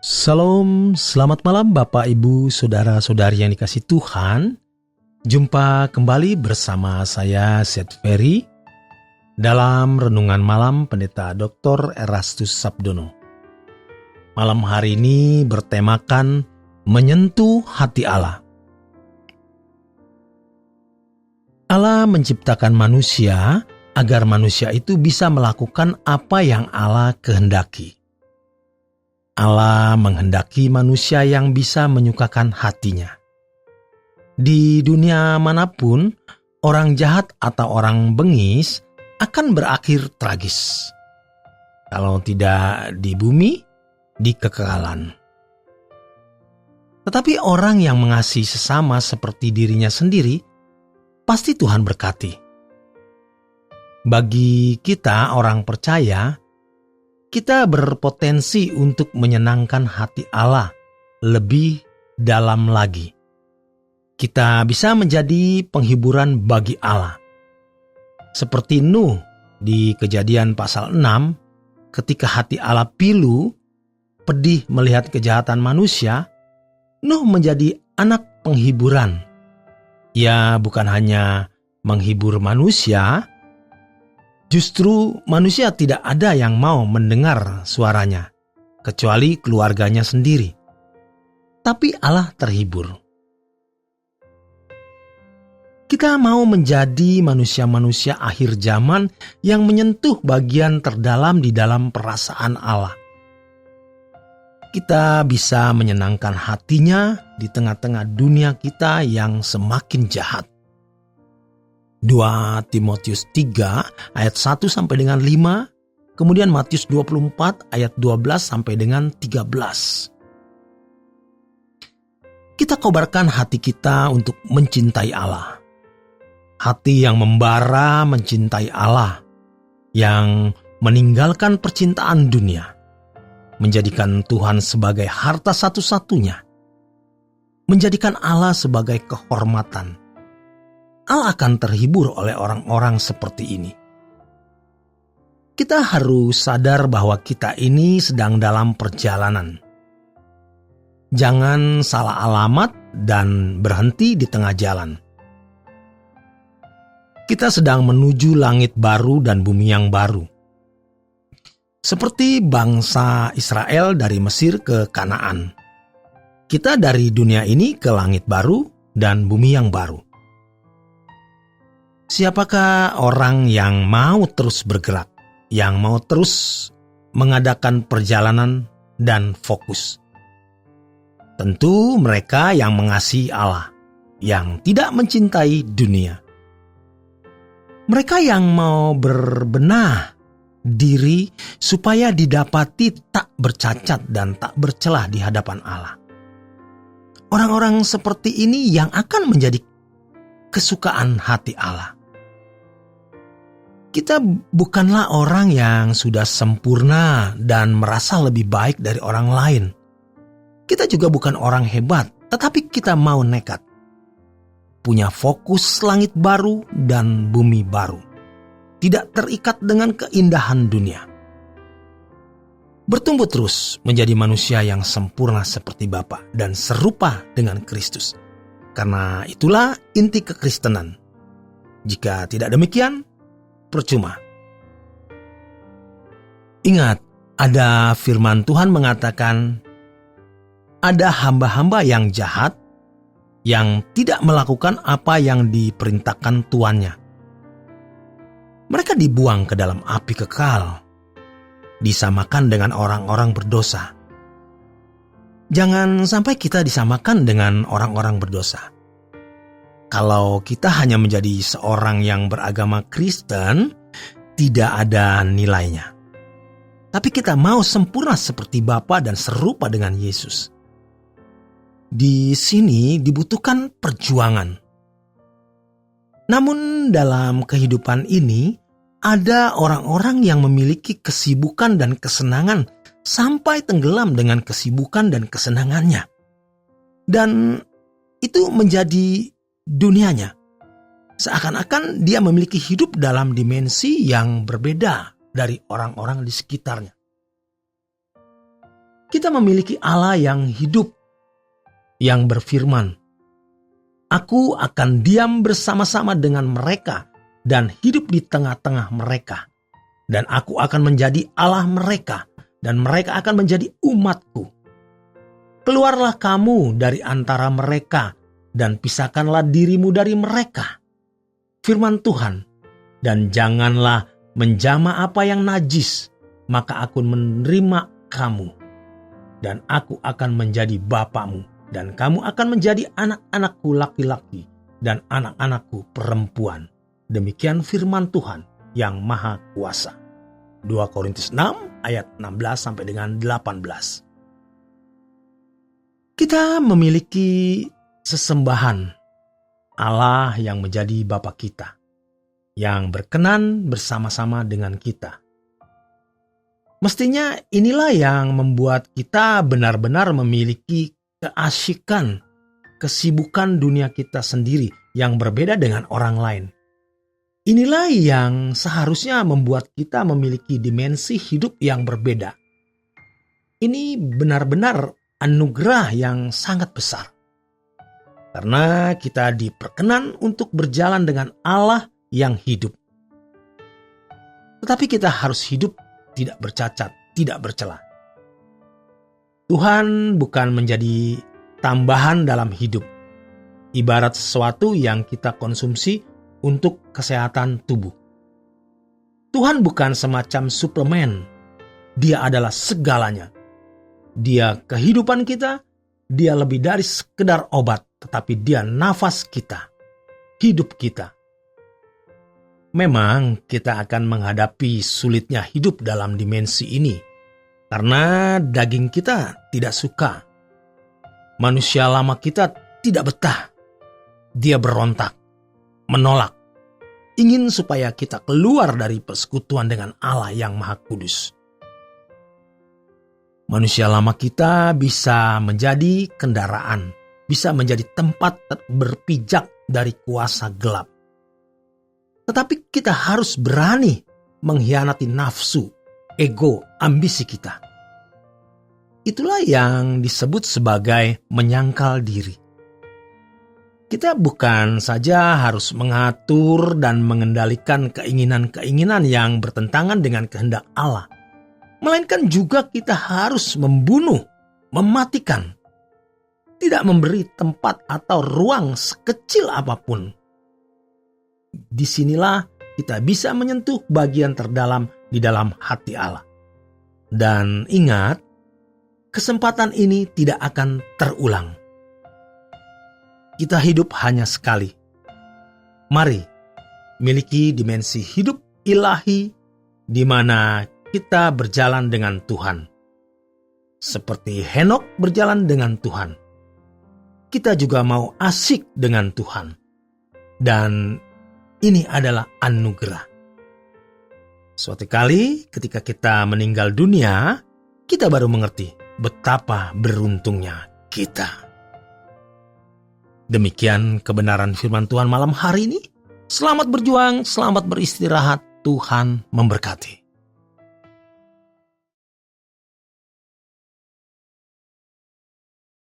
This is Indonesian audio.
Salam, selamat malam Bapak, Ibu, Saudara-saudari yang dikasih Tuhan. Jumpa kembali bersama saya, Seth Ferry, dalam Renungan Malam Pendeta Dr. Erastus Sabdono. Malam hari ini bertemakan Menyentuh Hati Allah. Allah menciptakan manusia agar manusia itu bisa melakukan apa yang Allah kehendaki. Allah menghendaki manusia yang bisa menyukakan hatinya. Di dunia manapun, orang jahat atau orang bengis akan berakhir tragis. Kalau tidak di bumi, di kekekalan. Tetapi orang yang mengasihi sesama seperti dirinya sendiri, pasti Tuhan berkati. Bagi kita orang percaya, kita berpotensi untuk menyenangkan hati Allah lebih dalam lagi. Kita bisa menjadi penghiburan bagi Allah. Seperti Nuh di Kejadian pasal 6, ketika hati Allah pilu, pedih melihat kejahatan manusia, Nuh menjadi anak penghiburan. Ia bukan hanya menghibur manusia, justru manusia tidak ada yang mau mendengar suaranya, kecuali keluarganya sendiri. Tapi Allah terhibur. Kita mau menjadi manusia-manusia akhir zaman yang menyentuh bagian terdalam di dalam perasaan Allah. Kita bisa menyenangkan hatinya di tengah-tengah dunia kita yang semakin jahat. 2 Timotius 3 ayat 1 sampai dengan 5, kemudian Matius 24 ayat 12 sampai dengan 13. Kita kobarkan hati kita untuk mencintai Allah. Hati yang membara mencintai Allah, yang meninggalkan percintaan dunia, menjadikan Tuhan sebagai harta satu-satunya, menjadikan Allah sebagai kehormatan. Allah akan terhibur oleh orang-orang seperti ini. Kita harus sadar bahwa kita ini sedang dalam perjalanan. Jangan salah alamat dan berhenti di tengah jalan. Kita sedang menuju langit baru dan bumi yang baru. Seperti bangsa Israel dari Mesir ke Kanaan. Kita dari dunia ini ke langit baru dan bumi yang baru. Siapakah orang yang mau terus bergerak, yang mau terus mengadakan perjalanan dan fokus? Tentu mereka yang mengasihi Allah, yang tidak mencintai dunia. Mereka yang mau berbenah diri supaya didapati tak bercacat dan tak bercelah di hadapan Allah. Orang-orang seperti ini yang akan menjadi kesukaan hati Allah. Kita bukanlah orang yang sudah sempurna dan merasa lebih baik dari orang lain. Kita juga bukan orang hebat, tetapi kita mau nekat. Punya fokus langit baru dan bumi baru. Tidak terikat dengan keindahan dunia. Bertumbuh terus menjadi manusia yang sempurna seperti Bapa dan serupa dengan Kristus. Karena itulah inti kekristenan. Jika tidak demikian, percuma. Ingat, ada firman Tuhan mengatakan, ada hamba-hamba yang jahat yang tidak melakukan apa yang diperintahkan tuannya. Mereka dibuang ke dalam api kekal, disamakan dengan orang-orang berdosa. Jangan sampai kita disamakan dengan orang-orang berdosa. Kalau kita hanya menjadi seorang yang beragama Kristen, tidak ada nilainya. Tapi kita mau sempurna seperti Bapa dan serupa dengan Yesus. Di sini dibutuhkan perjuangan. Namun dalam kehidupan ini, ada orang-orang yang memiliki kesibukan dan kesenangan sampai tenggelam dengan kesibukan dan kesenangannya. Dan itu menjadi dunianya. Seakan-akan dia memiliki hidup dalam dimensi yang berbeda dari orang-orang di sekitarnya. Kita memiliki Allah yang hidup, yang berfirman, "Aku akan diam bersama-sama dengan mereka dan hidup di tengah-tengah mereka. Dan aku akan menjadi Allah mereka, dan mereka akan menjadi umatku. Keluarlah kamu dari antara mereka, dan pisahkanlah dirimu dari mereka. Firman Tuhan, dan janganlah menjamah apa yang najis, maka aku menerima kamu. Dan aku akan menjadi bapamu, dan kamu akan menjadi anak-anakku laki-laki, dan anak-anakku perempuan. Demikian firman Tuhan yang Maha Kuasa." 2 Korintus 6 ayat 16 sampai dengan 18. Kita memiliki sesembahan Allah yang menjadi Bapa kita, yang berkenan bersama-sama dengan kita. Mestinya inilah yang membuat kita benar-benar memiliki keasyikan, kesibukan dunia kita sendiri yang berbeda dengan orang lain. Inilah yang seharusnya membuat kita memiliki dimensi hidup yang berbeda. Ini benar-benar anugerah yang sangat besar. Karena kita diperkenan untuk berjalan dengan Allah yang hidup. Tetapi kita harus hidup tidak bercacat, tidak bercela. Tuhan bukan menjadi tambahan dalam hidup. Ibarat sesuatu yang kita konsumsi untuk kesehatan tubuh. Tuhan bukan semacam suplemen. Dia adalah segalanya. Dia kehidupan kita. Dia lebih dari sekedar obat, tetapi dia nafas kita, hidup kita. Memang kita akan menghadapi sulitnya hidup dalam dimensi ini, karena daging kita tidak suka. Manusia lama kita tidak betah. Dia berontak, menolak, ingin supaya kita keluar dari persekutuan dengan Allah yang Maha Kudus. Manusia lama kita bisa menjadi kendaraan, bisa menjadi tempat berpijak dari kuasa gelap. Tetapi kita harus berani mengkhianati nafsu, ego, ambisi kita. Itulah yang disebut sebagai menyangkal diri. Kita bukan saja harus mengatur dan mengendalikan keinginan-keinginan yang bertentangan dengan kehendak Allah, melainkan juga kita harus membunuh, mematikan, tidak memberi tempat atau ruang sekecil apapun. Disinilah kita bisa menyentuh bagian terdalam di dalam hati Allah. Dan ingat, kesempatan ini tidak akan terulang. Kita hidup hanya sekali. Mari miliki dimensi hidup ilahi di mana kita berjalan dengan Tuhan. Seperti Henokh berjalan dengan Tuhan. Kita juga mau asik dengan Tuhan. Dan ini adalah anugerah. Suatu kali ketika kita meninggal dunia, kita baru mengerti betapa beruntungnya kita. Demikian kebenaran firman Tuhan malam hari ini. Selamat berjuang, selamat beristirahat. Tuhan memberkati.